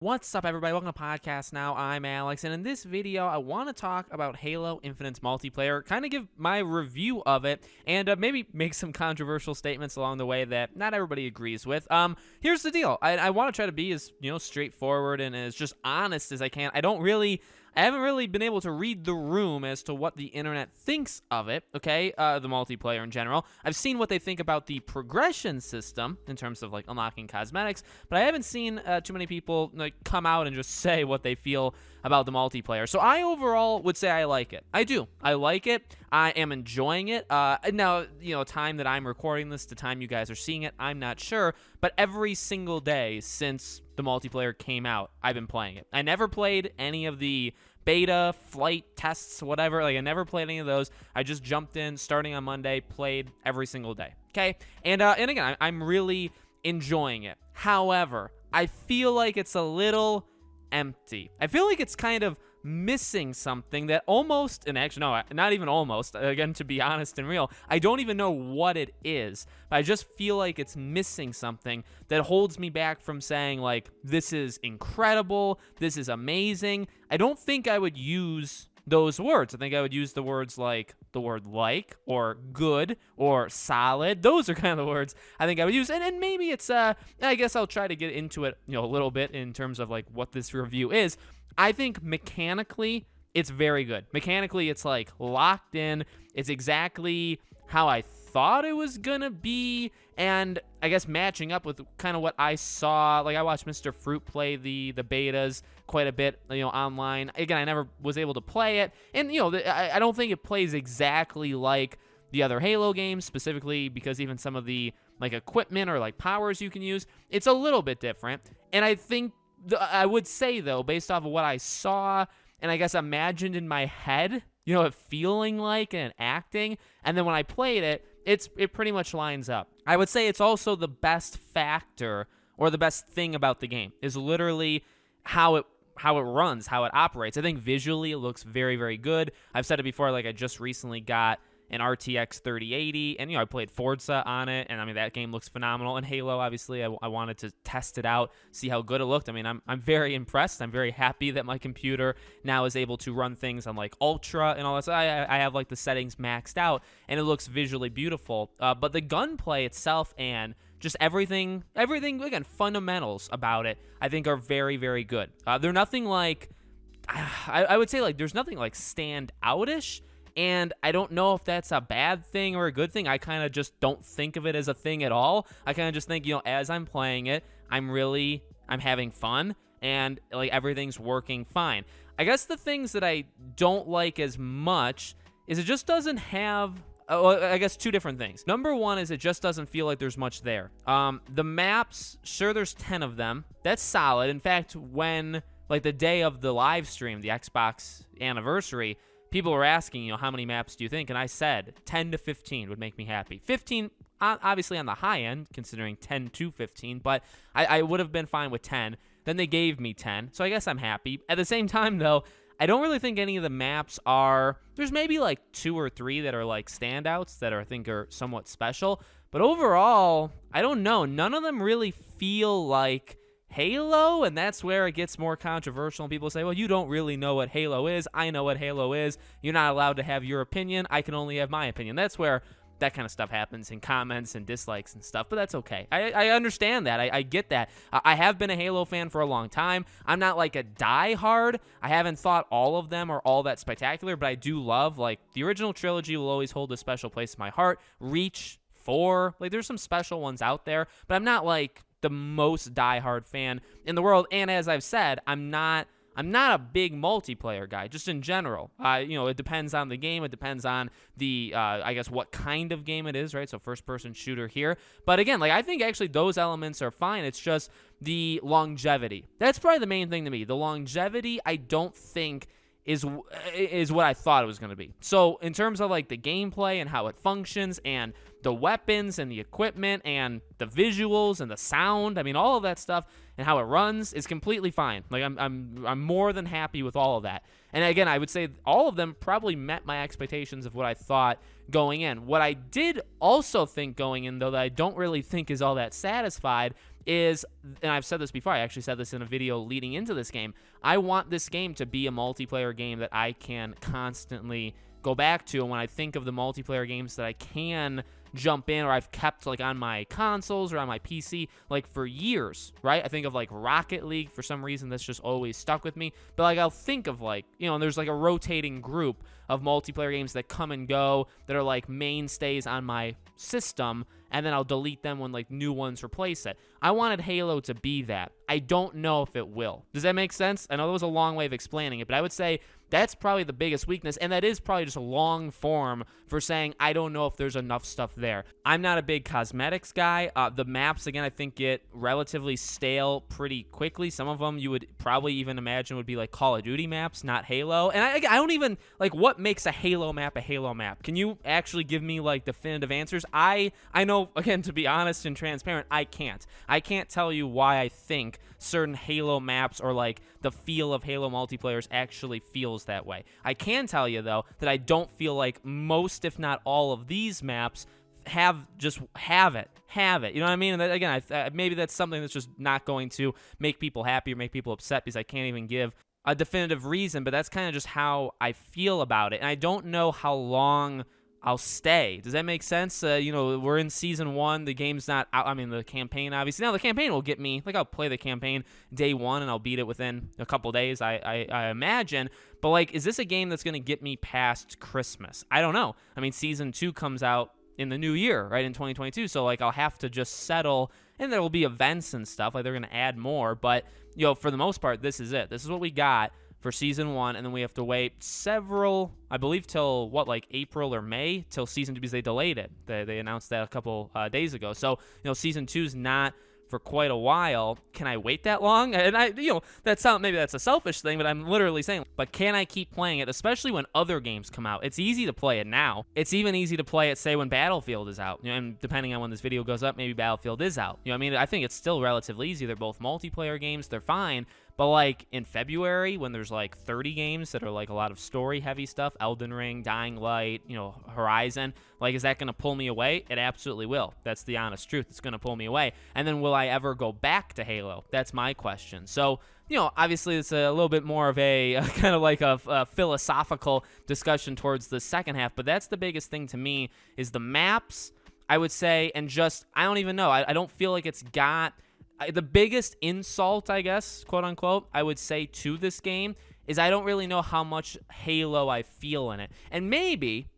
What's up, everybody? Welcome to Podcast Now. I'm Alex, and in this video, I want to talk about Halo Infinite's multiplayer, kind of give my review of it, and maybe make some controversial statements along the way that not everybody agrees with. Here's the deal. I want to try to be as, straightforward and as just honest as I can. I haven't really been able to read the room as to what the internet thinks of it, okay? The multiplayer in general. I've seen what they think about the progression system in terms of, unlocking cosmetics, but I haven't seen too many people, come out and just say what they feel about the multiplayer. So I overall would say I like it. I do. I like it. I am enjoying it. Now, time that I'm recording this, the time you guys are seeing it, I'm not sure, but every single day since the multiplayer came out, I've been playing it. I never played any of the beta, flight, tests, whatever. I never played any of those. I just jumped in starting on Monday, played every single day. Okay? And again, I'm really enjoying it. However, I feel like it's a little empty. I feel like it's kind of missing something that almost, and actually no, not even almost, again, to be honest and real, I don't even know what it is, but I just feel like it's missing something that holds me back from saying, this is incredible, this is amazing. I don't think I would use those words. I think I would use the words like the word or good or solid. Those are kind of the words I think I would use. And maybe it's, I guess I'll try to get into it, a little bit in terms of what this review is. I think mechanically, it's very good. Mechanically, it's locked in. It's exactly how I thought it was gonna be, and I guess matching up with kind of what I saw. I watched Mr. Fruit play the betas quite a bit, online. Again, I never was able to play it, and I don't think it plays exactly like the other Halo games, specifically because even some of the equipment or powers you can use, it's a little bit different. And I think I would say, though, based off of what I saw and I guess imagined in my head, it feeling like and acting, and then when I played it, it pretty much lines up. I would say it's also the best factor or the best thing about the game is literally how it runs, how it operates. I think visually it looks very, very good. I've said it before, I just recently got an RTX 3080, and I played Forza on it, and that game looks phenomenal. And Halo, obviously, I wanted to test it out, see how good it looked. I'm very impressed. I'm very happy that my computer now is able to run things on Ultra and all that. So I have the settings maxed out, and it looks visually beautiful. But the gunplay itself and just everything again, fundamentals about it, I think are very, very good. They're nothing I would say there's nothing stand outish. And I don't know if that's a bad thing or a good thing. I kind of just don't think of it as a thing at all. I kind of just think, as I'm playing it, I'm having fun, and everything's working fine. I guess the things that I don't like as much is it just doesn't have, I guess two different things. Number one is it just doesn't feel like there's much there. The maps, sure, there's 10 of them. That's solid. In fact, when the day of the live stream, the Xbox anniversary, people were asking, how many maps do you think? And I said 10 to 15 would make me happy. 15, obviously on the high end, considering 10 to 15, but I would have been fine with 10. Then they gave me 10, so I guess I'm happy. At the same time, though, I don't really think any of the maps are, there's maybe 2 or 3 that are standouts that I think are somewhat special. But overall, I don't know. None of them really feel like Halo, and that's where it gets more controversial, and people say, well, you don't really know what Halo is. I know what Halo is. You're not allowed to have your opinion. I can only have my opinion. That's where that kind of stuff happens in comments and dislikes and stuff, but that's okay. I understand that. I get that. I have been a Halo fan for a long time. I'm not a die-hard. I haven't thought all of them are all that spectacular, but I do love, the original trilogy will always hold a special place in my heart. Reach, 4, there's some special ones out there, but I'm not the most diehard fan in the world. And as I've said, I'm not a big multiplayer guy, just in general. It depends on the game. It depends on the, I guess, what kind of game it is, right? So first-person shooter here. But again, I think actually those elements are fine. It's just the longevity. That's probably the main thing to me. The longevity, I don't think is what I thought it was going to be. So in terms of the gameplay and how it functions and the weapons and the equipment and the visuals and the sound, all of that stuff and how it runs is completely fine. I'm more than happy with all of that. And again, I would say all of them probably met my expectations of what I thought going in. What I did also think going in, though, that I don't really think is all that satisfied is, and I've said this before, I actually said this in a video leading into this game, I want this game to be a multiplayer game that I can constantly go back to. And when I think of the multiplayer games that I can jump in, or I've kept like on my consoles or on my PC like for years, right? I think of like Rocket League. For some reason that's just always stuck with me. But like I'll think of like, and there's like a rotating group of multiplayer games that come and go that are like mainstays on my system, and then I'll delete them when like new ones replace it. I wanted Halo to be that. I don't know if it will. Does that make sense? I know that was a long way of explaining it, but I would say that's probably the biggest weakness, and that is probably just a long form for saying I don't know if there's enough stuff there. I'm not a big cosmetics guy. The maps, again, I think get relatively stale pretty quickly. Some of them you would probably even imagine would be like Call of Duty maps, not Halo. And I don't even, like, what makes a Halo map a Halo map? Can you actually give me, like, definitive answers? I know, again, to be honest and transparent, I can't. I can't tell you why I think certain Halo maps or, like, the feel of Halo multiplayers actually feels that way. I can tell you, though, that I don't feel like most, if not all, of these maps have it. You know what I mean? And that, again, maybe that's something that's just not going to make people happy or make people upset, because I can't even give a definitive reason, but that's kind of just how I feel about it. And I don't know how long I'll stay. Does that make sense? We're in season 1. The game's not out. I mean, the campaign, obviously. Now, the campaign will get me. Like, I'll play the campaign day 1, and I'll beat it within a couple days, I imagine. But, like, is this a game that's going to get me past Christmas? I don't know. I mean, season 2 comes out in the new year, right, in 2022. So, like, I'll have to just settle, and there will be events and stuff. Like, they're going to add more. But, for the most part, this is it. This is what we got for season 1, and then we have to wait several, I believe, till April or May, till season 2, because they delayed it. They announced that a couple days ago. So, season 2's not for quite a while. Can I wait that long? And maybe that's a selfish thing, but I'm literally saying, but can I keep playing it, especially when other games come out? It's easy to play it now. It's even easy to play it, say, when Battlefield is out. And depending on when this video goes up, maybe Battlefield is out. I think it's still relatively easy. They're both multiplayer games. They're fine. But, like, in February, when there's, like, 30 games that are, like, a lot of story-heavy stuff, Elden Ring, Dying Light, Horizon, like, is that going to pull me away? It absolutely will. That's the honest truth. It's going to pull me away. And then will I ever go back to Halo? That's my question. So, obviously it's a little bit more of a kind of like a philosophical discussion towards the second half, but that's the biggest thing to me is the maps, I would say, and just, I don't even know. I don't feel like it's got... The biggest insult, I guess, quote unquote, I would say to this game is I don't really know how much Halo I feel in it. And maybe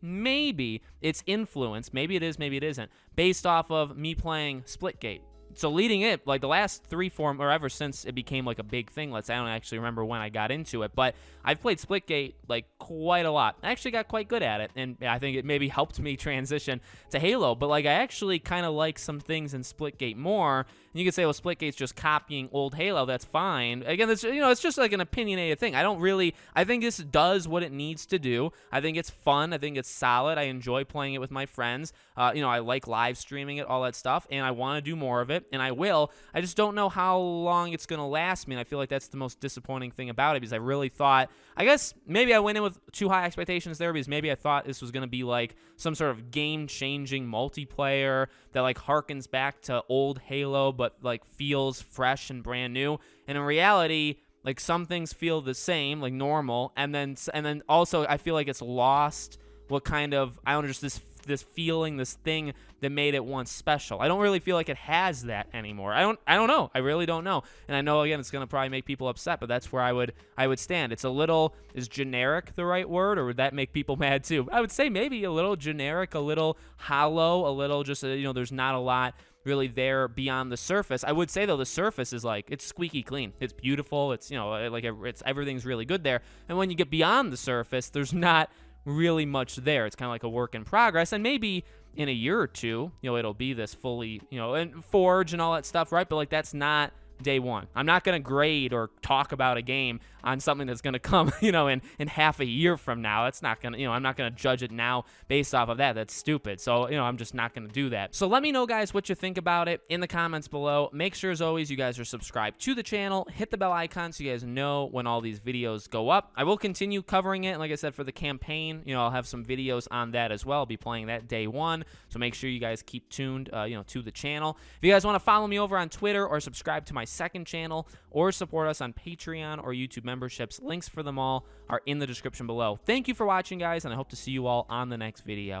it's influenced, maybe it is, maybe it isn't, based off of me playing Splitgate. So leading it, like the last 3-4, or ever since it became like a big thing, I don't actually remember when I got into it, but I've played Splitgate like quite a lot. I actually got quite good at it, and I think it maybe helped me transition to Halo, but like I actually kind of like some things in Splitgate more. And you could say, well, Splitgate's just copying old Halo. That's fine. Again, it's just like an opinionated thing. I think this does what it needs to do. I think it's fun. I think it's solid. I enjoy playing it with my friends. I like live streaming it, all that stuff, and I want to do more of it, and I will. I just don't know how long it's going to last me, and I feel like that's the most disappointing thing about it, because I really thought, I guess maybe I went in with too high expectations there, because maybe I thought this was going to be like some sort of game-changing multiplayer that like harkens back to old Halo, but like feels fresh and brand new. And in reality, like some things feel the same, like normal, and then also I feel like it's lost what kind of, I don't know, just this feeling, this thing that made it once special. I don't really feel like it has that anymore. I don't know. I really don't know. And I know, again, it's going to probably make people upset, but that's where I would stand. It's a little, is generic the right word, or would that make people mad too? I would say maybe a little generic, a little hollow, a little just, there's not a lot really there beyond the surface. I would say, though, the surface is like, it's squeaky clean. It's beautiful. It's, it's everything's really good there. And when you get beyond the surface, there's not really much there. It's kind of like a work in progress, and maybe in a year or two, it'll be this fully, and Forge and all that stuff, right? But like that's not day one. I'm not going to grade or talk about a game on something that's going to come, in half a year from now. That's not going to, I'm not going to judge it now based off of that. That's stupid. So, I'm just not going to do that. So let me know, guys, what you think about it in the comments below. Make sure, as always, you guys are subscribed to the channel. Hit the bell icon so you guys know when all these videos go up. I will continue covering it. Like I said, for the campaign, I'll have some videos on that as well. I'll be playing that day one. So make sure you guys keep tuned, to the channel. If you guys want to follow me over on Twitter or subscribe to my second channel or support us on Patreon or YouTube memberships, links for them all are in the description below. Thank you for watching, guys, and I hope to see you all on the next video.